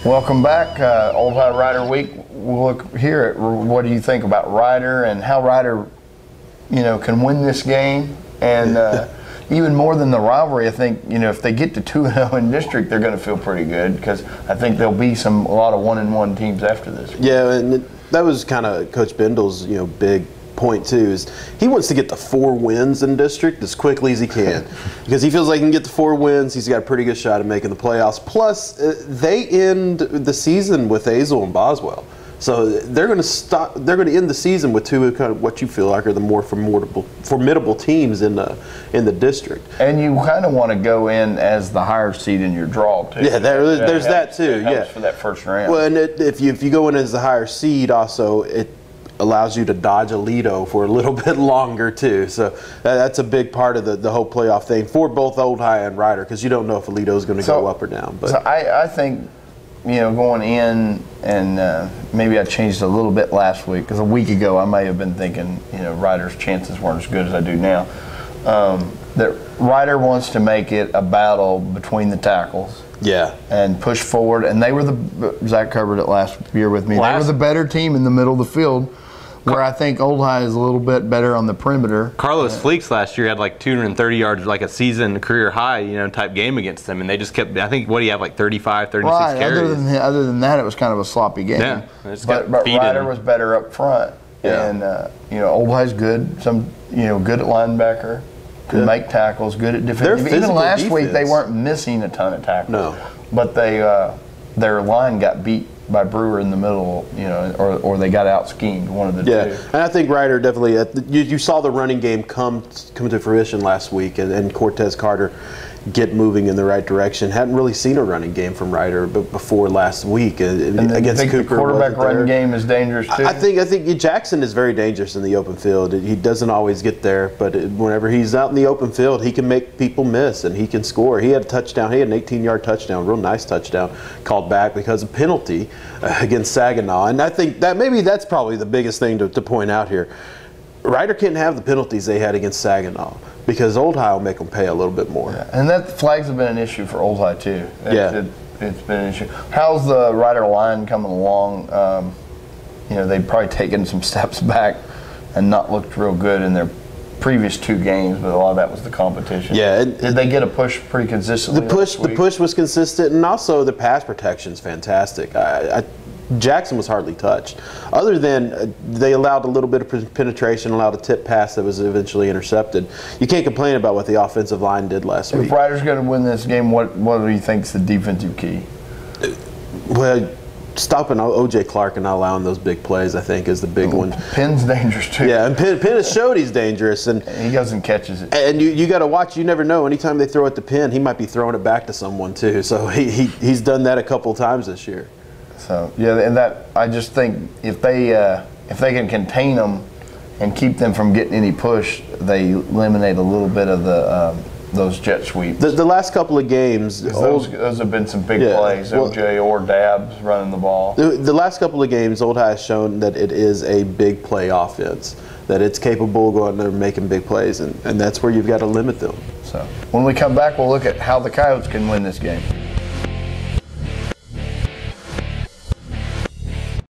Welcome back, Old High Rider Week. We'll look here at what do you think about Rider and how Rider, can win this game, and even more than the rivalry. I think if they get to 2-0 in district, they're going to feel pretty good because I think there'll be a lot of 1-1 teams after this. Yeah, and that was kind of Coach Bindle's big point too, is he wants to get the 4 wins in district as quickly as he can because he feels like he can get the 4 wins. He's got a pretty good shot at making the playoffs. Plus, they end the season with Azle and Boswell, so they're going to end the season with 2 kind of what you feel like are the more formidable teams in the district. And you kind of want to go in as the higher seed in your draw too. Yeah, there's that too. Yeah, for that first round. Well, and if you go in as the higher seed, also it allows you to dodge Aledo for a little bit longer too. So that's a big part of the whole playoff thing for both Old High and Rider, because you don't know if Aledo is going to go up or down. But so I think going in, and maybe I changed a little bit last week, because a week ago I may have been thinking Rider's chances weren't as good as I do now. That Rider wants to make it a battle between the tackles. Yeah. And push forward. And they were Zach covered it last year with me. They were the better team in the middle of the field, where I think Old High is a little bit better on the perimeter. Carlos Fleeks last year had like 230 yards, like a season career high, type game against them, and they just kept. I think what do you have, like 35, 36 carries? Other than that, it was kind of a sloppy game. Yeah, but Rider was better up front, and Old High's good. Good at linebacker, can make tackles, good at defense. Even last week they weren't missing a ton of tackles. No, but their line got beat by Brewer in the middle, or they got out schemed, one of the two. Yeah, and I think Rider definitely. You saw the running game come to fruition last week, and Cortez Carter get moving in the right direction. Hadn't really seen a running game from Ryder before last week against think Cooper. The quarterback run game is dangerous too. I think Jackson is very dangerous in the open field. He doesn't always get there, but whenever he's out in the open field, he can make people miss and he can score. He had a touchdown. He had an 18-yard touchdown, real nice touchdown, called back because of penalty against Saginaw. And I think that maybe that's probably the biggest thing to point out here. Ryder can't have the penalties they had against Saginaw, because Old High will make them pay a little bit more. Yeah. And that flags have been an issue for Old High too. It's been an issue. How's the Rider line coming along? They've probably taken some steps back and not looked real good in their previous 2 games, but a lot of that was the competition. Yeah. Did they get a push pretty consistently? The push was consistent, and also the pass protection is fantastic. Jackson was hardly touched, other than they allowed a little bit of penetration, allowed a tip pass that was eventually intercepted. You can't complain about what the offensive line did last week. If Rider's going to win this game, what do you think is the defensive key? Well, stopping O.J. Clark and not allowing those big plays, I think, is the big one. Penn's dangerous too. Yeah, and Penn has showed he's dangerous, and he goes and catches it. And you got to watch. You never know. Anytime they throw it to Penn, he might be throwing it back to someone too. So he's done that a couple of times this year. So and that I just think if they can contain them and keep them from getting any push, they eliminate a little bit of those jet sweeps. The last couple of games, those have been some big plays. OJ or Dabbs running the ball. The last couple of games, Old High has shown that it is a big play offense, that it's capable of going there and making big plays, and that's where you've got to limit them. So when we come back, we'll look at how the Coyotes can win this game.